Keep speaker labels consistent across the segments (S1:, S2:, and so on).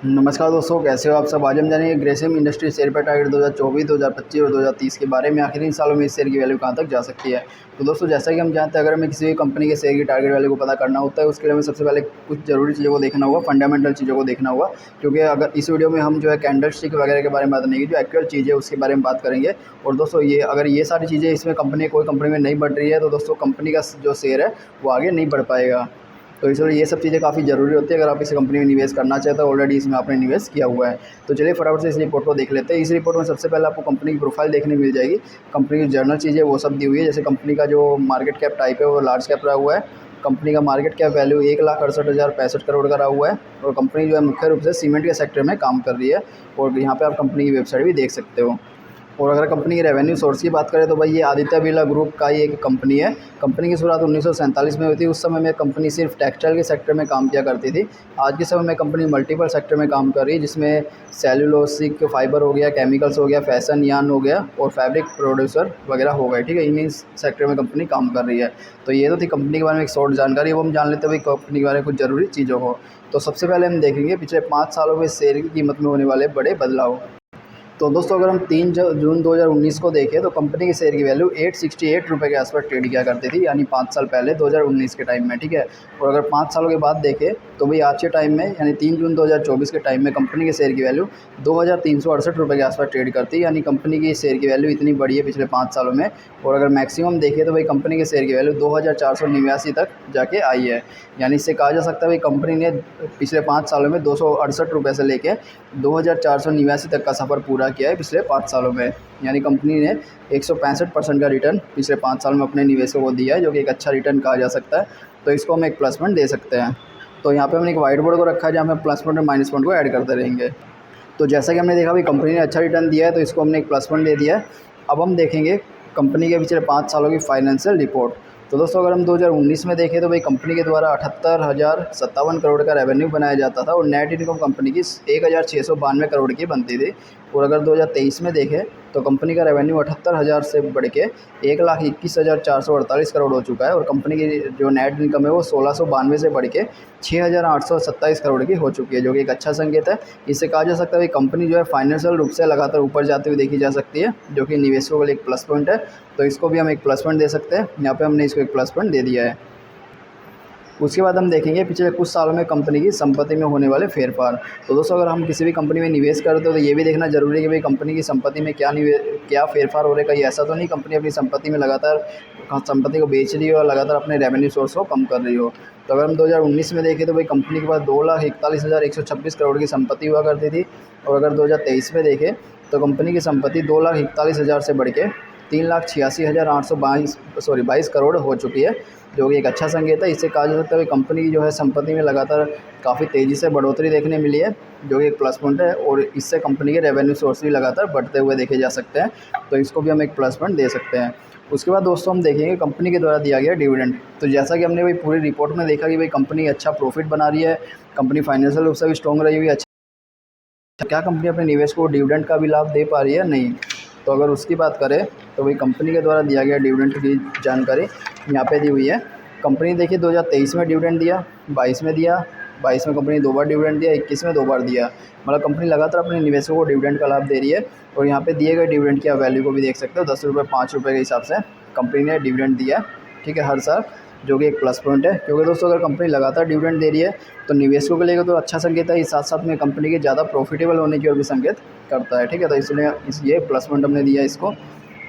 S1: नमस्कार दोस्तों, कैसे हो आप सब। आज हम जानेंगे ग्रेसिम इंडस्ट्रीज शेयर पर टारगेट 2024, 2025 और 2030 के बारे में। आखिरी इन सालों में इस शेयर की वैल्यू कहां तक जा सकती है। तो दोस्तों, जैसा कि हम जानते हैं, अगर हमें किसी भी कंपनी के शेयर की टारगेट वैल्यू को पता करना होता है, उसके लिए हमें सबसे पहले कुछ जरूरी चीज़ों को देखना होगा, फंडामेंटल चीज़ों को देखना होगा। क्योंकि अगर इस वीडियो में हम जो है कैंडल स्टिक वगैरह के बारे में बात नहीं, जो एक्चुअल चीज़ है उसके बारे में बात करेंगे। और दोस्तों, अगर ये सारी चीज़ें इसमें कोई कंपनी में नहीं बढ़ रही है, तो दोस्तों कंपनी का जो शेयर है वो आगे नहीं बढ़ पाएगा। तो इसलिए ये सब चीज़ें काफ़ी ज़रूरी होती है अगर आप इस कंपनी में निवेश करना चाहते हो। ऑलरेडी इसमें आपने निवेश किया हुआ है। तो चलिए फटाफट से इस रिपोर्ट को देख लेते हैं। इस रिपोर्ट में सबसे पहले आपको कंपनी की प्रोफाइल देखने मिल जाएगी। कंपनी की जर्नल चीज़ें वो सब दी हुई है। जैसे कंपनी का जो मार्केट कैप टाइप है वो लार्ज कैप रहा हुआ है। कंपनी का मार्केट कैप वैल्यू 1,68,065 करोड़ का रहा हुआ है। और कंपनी जो है मुख्य रूप से सीमेंट के सेक्टर में काम कर रही है। और यहाँ पे आप कंपनी की वेबसाइट भी देख सकते हो। और अगर कंपनी की रेवेन्यू सोर्स की बात करें तो भाई ये आदित्य बिरला ग्रुप का ही एक कंपनी है। कंपनी की शुरुआत 1947 में हुई थी। उस समय में कंपनी सिर्फ टेक्सटाइल के सेक्टर में काम किया करती थी। आज के समय में कंपनी मल्टीपल सेक्टर में काम कर रही है, जिसमें सेल्यूलोसिक फाइबर हो गया, केमिकल्स हो गया, फैशन यान हो गया और फैब्रिक प्रोड्यूसर वगैरह हो गए। ठीक है, इन्हीं सेक्टर में कंपनी काम कर रही है। तो ये तो थी कंपनी के बारे में एक शॉर्ट जानकारी। वो हम जान लेते हैं भाई कंपनी के बारे में कुछ ज़रूरी चीज़ों को। तो सबसे पहले हम देखेंगे पिछले 5 सालों में शेयर की कीमत में होने वाले बड़े बदलाव। तो दोस्तों, अगर हम 3 जून 2019 को देखें तो कंपनी के शेयर की वैल्यू 868 रुपये के आसपास ट्रेड किया करती थी, यानी 5 साल पहले 2019 के टाइम में। ठीक है, और अगर 5 सालों के बाद देखें तो भाई आज के टाइम में यानी 3 जून 2024 के टाइम में कंपनी के शेयर की वैल्यू 2,368 रुपये के आसपास ट्रेड करती है। यानी कंपनी की शेयर की वैल्यू इतनी बढ़ी है पिछले 5 सालों में। और अगर मैक्सिमम देखें तो भाई कंपनी के शेयर की वैल्यू 2,489 तक जाके आई है। यानी इससे कहा जा सकता है भाई कंपनी ने पिछले 5 सालों में 268 रुपये से लेकर 2,489 तक का सफ़र पूरा किया है पिछले 5 सालों में। यानी कंपनी ने 165% का रिटर्न पिछले 5 साल में अपने निवेशकों को दिया है, जो कि एक अच्छा रिटर्न कहा जा सकता है। तो इसको हम एक प्लस पॉइंट दे सकते हैं। तो यहाँ पे हमने एक वाइट बोर्ड को रखा है जहाँ हम प्लस पॉइंट और माइनस पॉइंट को ऐड करते रहेंगे। तो जैसा कि हमने देखा भाई कंपनी ने अच्छा रिटर्न दिया है, तो इसको हमने एक प्लस पॉइंट दे दिया है। अब हम देखेंगे कंपनी के पिछले 5 सालों की फाइनेंशियल रिपोर्ट। तो दोस्तों, अगर हम 2019 में देखें तो भाई कंपनी के द्वारा 78,057 करोड़ का रेवेन्यू बनाया जाता था और नेट इनकम कंपनी की 1,692 करोड़ की बनती थी। और अगर 2023 में देखें तो कंपनी का रेवेन्यू 78,000 से बढ़ के 1,21,448 करोड़ हो चुका है। और कंपनी की जो नेट इनकम है वो 1,692 से बढ़ के 6,827 करोड़ की हो चुकी है, जो कि एक अच्छा संकेत है। इससे कहा जा सकता है कि कंपनी जो है फाइनेंशियल रूप से लगातार ऊपर जाते हुए देखी जा सकती है, जो कि निवेशकों के लिए एक प्लस पॉइंट है। तो इसको भी हम एक प्लस पॉइंट दे सकते हैं। यहाँ पे हमने इसको एक प्लस पॉइंट दे दिया है। उसके बाद हम देखेंगे पिछले कुछ सालों में कंपनी की संपत्ति में होने वाले फेरफार। तो दोस्तों, अगर हम किसी भी कंपनी में निवेश करते हो तो ये भी देखना जरूरी है कि भाई कंपनी की संपत्ति में क्या फेरफार हो रहा है। कहीं ऐसा तो नहीं कंपनी अपनी संपत्ति में लगातार संपत्ति को बेच रही हो और लगातार अपने रेवेन्यू सोर्स को कम कर रही हो। तो अगर हम 2019 में देखें तो भाई कंपनी के पास 2,41,126 करोड़ की संपत्ति हुआ करती थी। और अगर 2023 में देखें तो कंपनी की संपत्ति 2,41,000 से बढ़ के 3,86,822 करोड़ हो चुकी है, जो कि एक अच्छा संकेत है। इससे कहा जा सकता है कि कंपनी की जो है संपत्ति में लगातार काफ़ी तेज़ी से बढ़ोतरी देखने मिली है, जो कि एक प्लस पॉइंट है। और इससे कंपनी के रेवेन्यू सोर्स भी लगातार बढ़ते हुए देखे जा सकते हैं। तो इसको भी हम एक प्लस पॉइंट दे सकते हैं। उसके बाद दोस्तों, हम देखेंगे कंपनी के द्वारा दिया गया डिविडेंड। तो जैसा कि हमने भाई पूरी रिपोर्ट में देखा कि भाई कंपनी अच्छा प्रॉफिट बना रही है, कंपनी फाइनेंशियल रूप से भी स्ट्रॉन्ग रही हुई है। अच्छा, क्या कंपनी अपने निवेश को डिविडेंड का भी लाभ दे पा रही है? नहीं। तो अगर उसकी बात करें तो भाई कंपनी के द्वारा दिया गया डिविडेंड की जानकारी यहाँ पे दी हुई है। कंपनी देखिए 2023 में डिविडेंड दिया, 22 में दिया, 22 में कंपनी 2 बार डिविडेंड दिया, 21 में 2 बार दिया। मतलब कंपनी लगातार अपने निवेशकों को डिविडेंड का लाभ दे रही है। और यहाँ पे दिए गए डिविडेंड की आप वैल्यू को भी देख सकते हो, 10 रुपये 5 रुपये के हिसाब से कंपनी ने डिविडेंड दिया है। ठीक है, हर साल, जो कि एक प्लस पॉइंट है। क्योंकि दोस्तों, अगर कंपनी लगातार डिविडेंड दे रही है तो निवेशकों के लिए तो अच्छा संकेत है। इस साथ साथ में कंपनी के ज़्यादा प्रॉफिटेबल होने की ओर भी संकेत करता है। ठीक है, तो इसलिए ये प्लस पॉइंट हमने दिया इसको।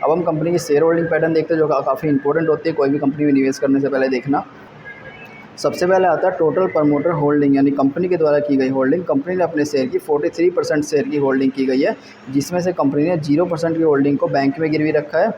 S1: अब हम कंपनी की शेयर होल्डिंग पैटर्न देखते हैं, जो काफ़ी इंपॉर्टेंट होती है कोई भी कंपनी में निवेश करने से पहले देखना। सबसे पहले आता है टोटल प्रमोटर होल्डिंग, यानी कंपनी के द्वारा की गई होल्डिंग। कंपनी ने अपने शेयर की 43% शेयर की होल्डिंग की गई है, जिसमें से कंपनी ने 0% की होल्डिंग को बैंक में गिरवी रखा है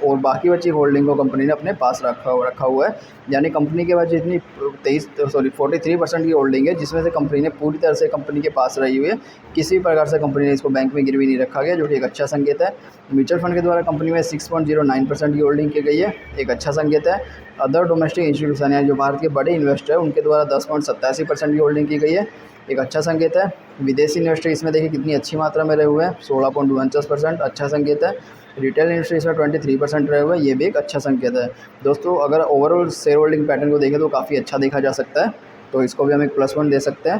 S1: और बाकी बची होल्डिंग को कंपनी ने अपने पास रखा हुआ है। यानी कंपनी के पास जितनी 43% की होल्डिंग है, जिसमें से कंपनी ने पूरी तरह से कंपनी के पास रही हुई है। किसी भी प्रकार से कंपनी ने इसको बैंक में गिरवी नहीं रखा गया, जो कि एक अच्छा संकेत है। म्यूचुअल फंड के द्वारा कंपनी में 6.09% की होल्डिंग की गई है, एक अच्छा संकेत है। अदर डोमेस्टिक इंस्टीट्यूशन यानी जो भारत के बड़े इन्वेस्टर हैं उनके द्वारा 10.87% की होल्डिंग की गई है, एक अच्छा संकेत है। विदेशी इन्वेस्टर इसमें देखिए कितनी अच्छी मात्रा में रहे हुए हैं, 16.49%, अच्छा संकेत है। रिटेल इन्वेस्टर इसमें 23% रहे हुए हैं, ये भी एक अच्छा संकेत है। दोस्तों, अगर ओवरऑल शेयर होल्डिंग पैटर्न को देखें तो काफ़ी अच्छा देखा जा सकता है। तो इसको भी हम एक प्लस पॉइंट दे सकते हैं।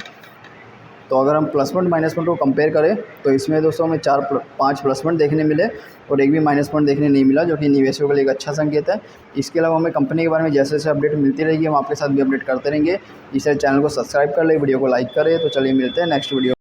S1: तो अगर हम प्लस पॉइंट माइनस पॉइंट को कंपेयर करें तो इसमें दोस्तों हमें 5 प्लस पॉइंट देखने मिले और एक भी माइनस पॉइंट देखने नहीं मिला, जो कि निवेशकों के लिए एक अच्छा संकेत है। इसके अलावा हमें कंपनी के बारे में जैसे जैसे अपडेट मिलती रहेगी हम आपके साथ भी अपडेट करते रहेंगे। इसे चैनल को सब्सक्राइब कर ले, वीडियो को लाइक करें। तो चलिए मिलते हैं नेक्स्ट वीडियो।